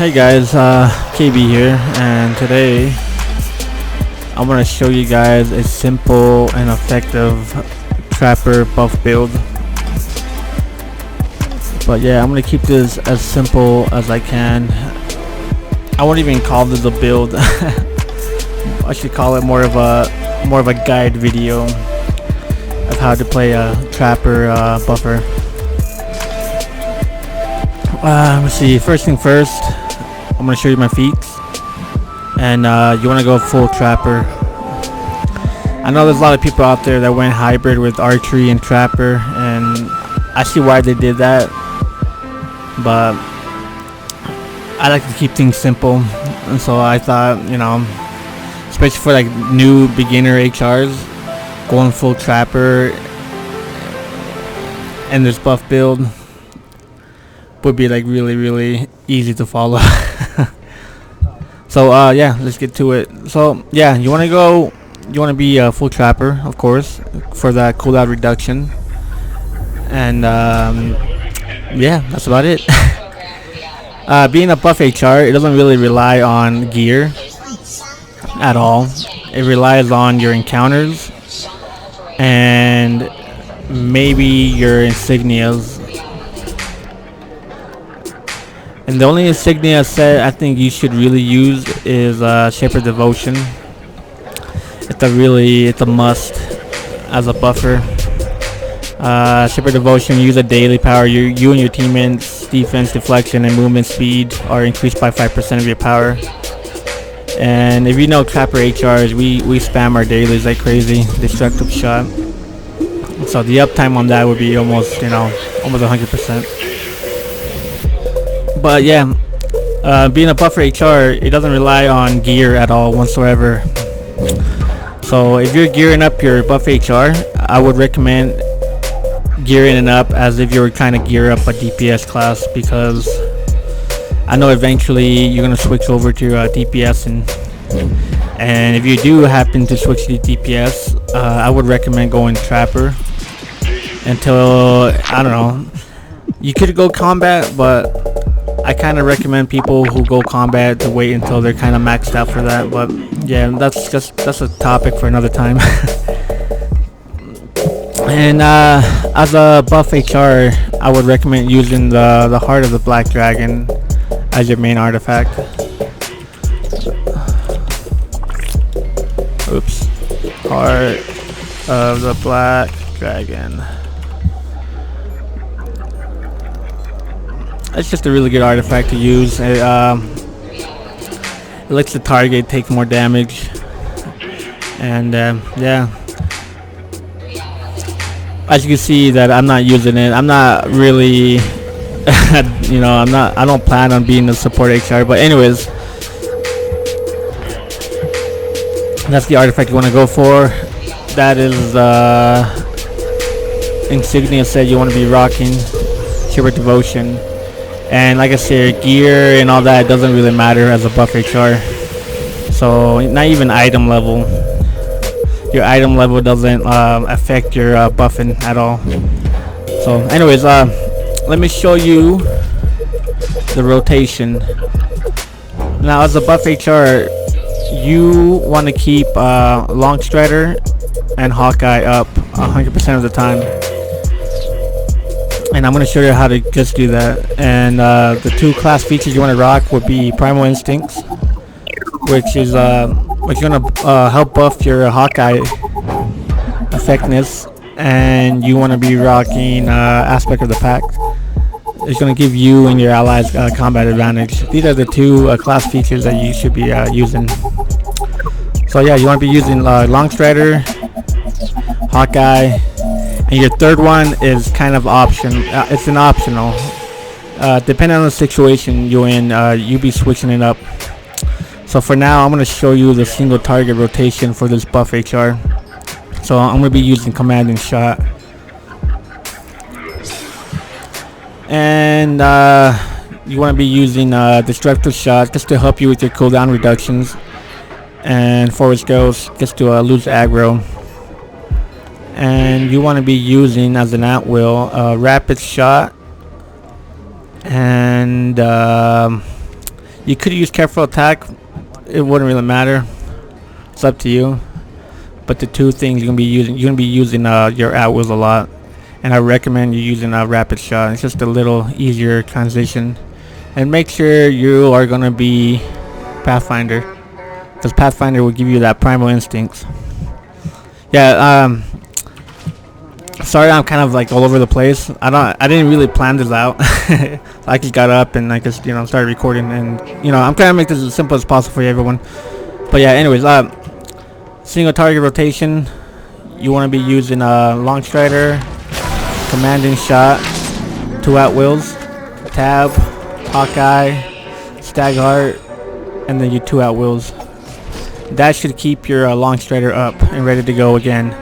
Hey guys, KB here, and today I'm gonna show you guys a simple and effective trapper buff build. But yeah, I'm gonna keep this as simple as I can. I won't even call this a build. I should call it more of a guide video of how to play a trapper buffer. Let's see. First thing first, I'm gonna show you my feats, and you want to go full trapper. I know there's a lot of people out there that went hybrid with archery and trapper, and I see why they did that, but I like to keep things simple, and so I thought, you know, especially for like new beginner HRs, going full trapper and this buff build would be like really easy to follow. So yeah, let's get to it. So yeah, you want to be a full trapper, of course, for that cooldown reduction, and yeah, that's about it. Being a buff HR, it doesn't really rely on gear at all. It relies on your encounters and maybe your insignias. And the only insignia set I think you should really use is Shepherd Devotion. It's a must as a buffer. Shepherd Devotion, use a daily power. You and your teammates' defense, deflection, and movement speed are increased by 5% of your power. And if you know trapper HRs, we spam our dailies like crazy. Destructive shot. So the uptime on that would be almost 100%. But yeah, being a buffer HR, it doesn't rely on gear at all whatsoever. So if you're gearing up your buff HR, I would recommend gearing it up as if you were trying to gear up a DPS class, because I know eventually you're gonna switch over to DPS, and if you do happen to switch to DPS, I would recommend going trapper until, I don't know, you could go combat, but I kind of recommend people who go combat to wait until they're kind of maxed out for that. But yeah, that's a topic for another time. And as a buff HR, I would recommend using the Heart of the Black Dragon as your main artifact. Oops. Heart of the Black Dragon. It's just a really good artifact to use. It lets the target take more damage, and yeah. As you can see that I'm not using it. I'm not really, I don't plan on being a support HR. But anyways, that's the artifact you want to go for. That is insignia said you want to be rocking Shepherd Devotion. And like I said, gear and all that doesn't really matter as a buff HR. So not even item level. Your item level doesn't affect your buffing at all. So anyways, let me show you the rotation. Now as a buff HR, you want to keep Long Strider and Hawkeye up 100% of the time. And I'm going to show you how to just do that. And the two class features you want to rock would be Primal Instincts, which is going to help buff your Hawkeye effectiveness, and you want to be rocking Aspect of the Pack. It's going to give you and your allies combat advantage. These are the two class features that you should be using. So yeah, you want to be using Long Strider, Hawkeye. And your third one is kind of it's an optional. Depending on the situation you're in, you be switching it up. So for now, I'm going to show you the single target rotation for this buff HR. So I'm going to be using Commanding Shot. And you want to be using Destructive Shot just to help you with your cooldown reductions. And Forward Scales just to lose aggro. And you want to be using as an at will Rapid Shot and You could use careful attack. It wouldn't really matter. It's up to you. But the two things you're gonna be using your at-wills a lot, and I recommend you using a rapid shot. It's just a little easier transition, and make sure you are gonna be Pathfinder, because Pathfinder will give you that primal instincts. Yeah. Sorry, I'm kind of like all over the place. I didn't really plan this out. I just got up and I just started recording, and I'm trying to make this as simple as possible for everyone. But yeah, anyways, single target rotation. You want to be using a long strider, commanding shot, 2 at-wills, tab, Hawkeye, Stagheart, and then your 2 at-wills. That should keep your long strider up and ready to go again.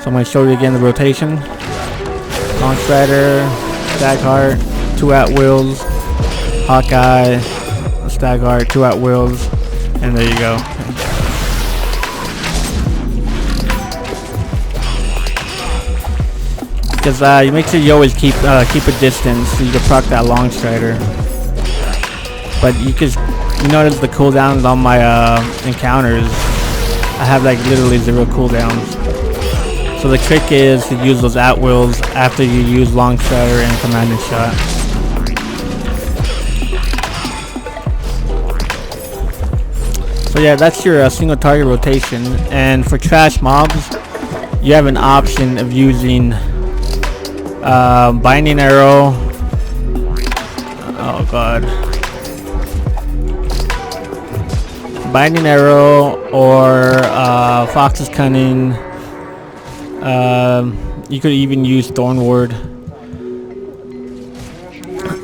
So I'm going to show you again the rotation. Long strider, Stagheart, 2 at-wills, Hawkeye, Stagheart, 2 at-wills, and there you go. Because you make sure you always keep a distance so you can proc that long strider. But you notice the cooldowns on my encounters. I have like literally 0 cooldowns. So the trick is to use those at-wills after you use long strider and commanding shot. So yeah, that's your single target rotation. And for trash mobs, you have an option of using binding arrow. Oh god. Binding arrow or Fox's Cunning. You could even use Thornward.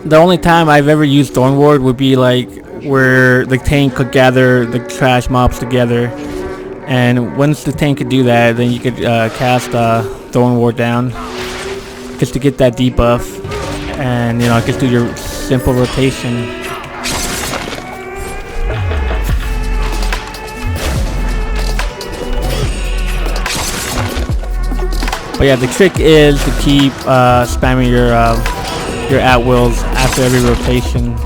The only time I've ever used Thornward would be like where the tank could gather the trash mobs together, and once the tank could do that, then you could cast Thornward down just to get that debuff, and just do your simple rotation. But yeah, the trick is to keep spamming your at-wills after every rotation.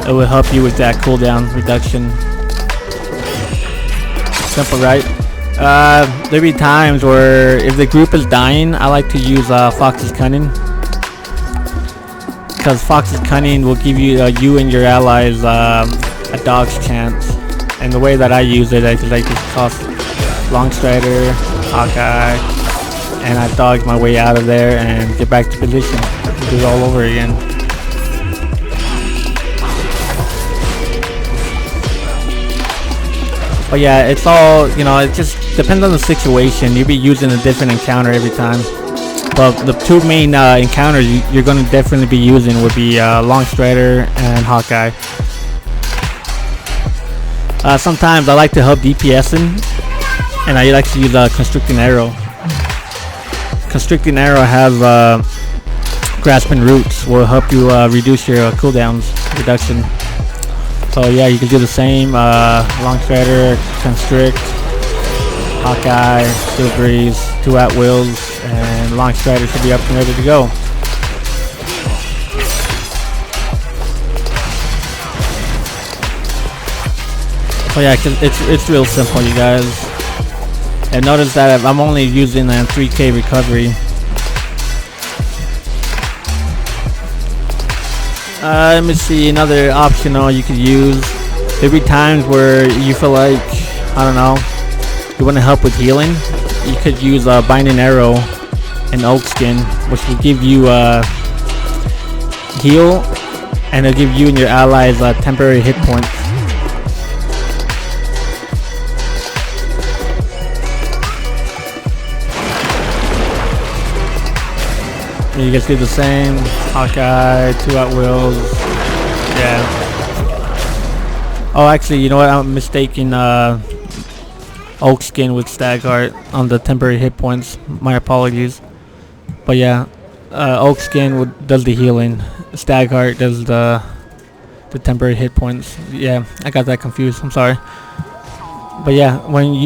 It will help you with that cooldown reduction. Simple, right? There'll be times where if the group is dying, I like to use Fox's Cunning. Because Fox's Cunning will give you and your allies a dodge chance. And the way that I use it is I just toss long strider, Hawkeye, and I dodge my way out of there and get back to position. Do it all over again. But yeah, it's all, it just depends on the situation. You'll be using a different encounter every time. But the 2 main encounters you're going to definitely be using would be long strider and Hawkeye. Sometimes I like to help DPSing, and I like to use constricting arrow. Constricting arrow has grasping roots, will help you reduce your cooldowns reduction. So yeah, you can do the same. Long strider, constrict, Hawkeye, steel breeze, 2 at-wills, and long strider should be up and ready to go. So yeah, it's real simple, you guys. And notice that I'm only using 3k recovery. Let me see, another optional you could use. There'll be times where you feel like, I don't know, you want to help with healing. You could use Binding Arrow and Oak Skin, which will give you heal, and it'll give you and your allies temporary hit points. You guys do the same. Hawkeye, 2 at-wills. Yeah. Oh, actually, you know what? I'm mistaking Oak Skin with Stagheart on the temporary hit points. My apologies. But yeah, Oak Skin does the healing. Stagheart does the temporary hit points. Yeah, I got that confused. I'm sorry. But yeah,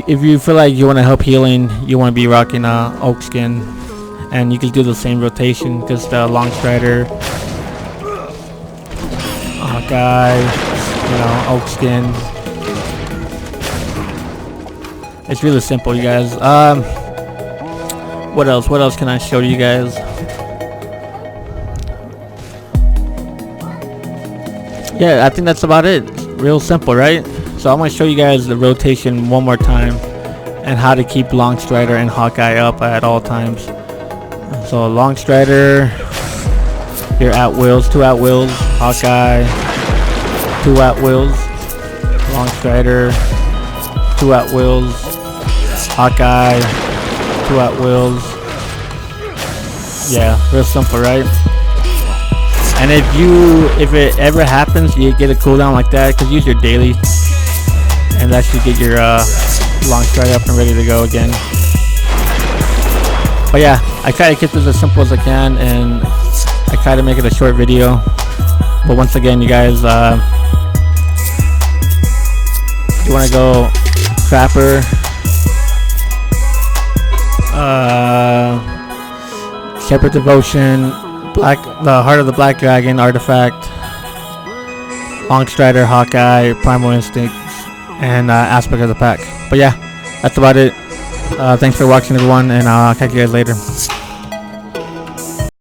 if you feel like you want to help healing, you want to be rocking Oak Skin. And you can do the same rotation, just long strider, Hawkeye, you know, oak skin. It's really simple, you guys. What else? What else can I show you guys? Yeah, I think that's about it. Real simple, right? So I'm gonna show you guys the rotation one more time and how to keep Long Strider and Hawkeye up at all times. So Long Strider, your at wills, 2 at wills, Hawkeye, 2 at wills, Long Strider, 2 at wills, Hawkeye, 2 at wills. Yeah, real simple, right? And if it ever happens you get a cooldown like that, because use your daily, and that should get your Long Strider up and ready to go again. But yeah, I try to keep this as simple as I can, and I try to make it a short video. But once again, you guys, you want to go Trapper, Shepherd Devotion, the Heart of the Black Dragon artifact, Long Strider, Hawkeye, Primal Instincts, and Aspect of the Pack. But yeah, that's about it. Thanks for watching, everyone, and I'll catch you guys later.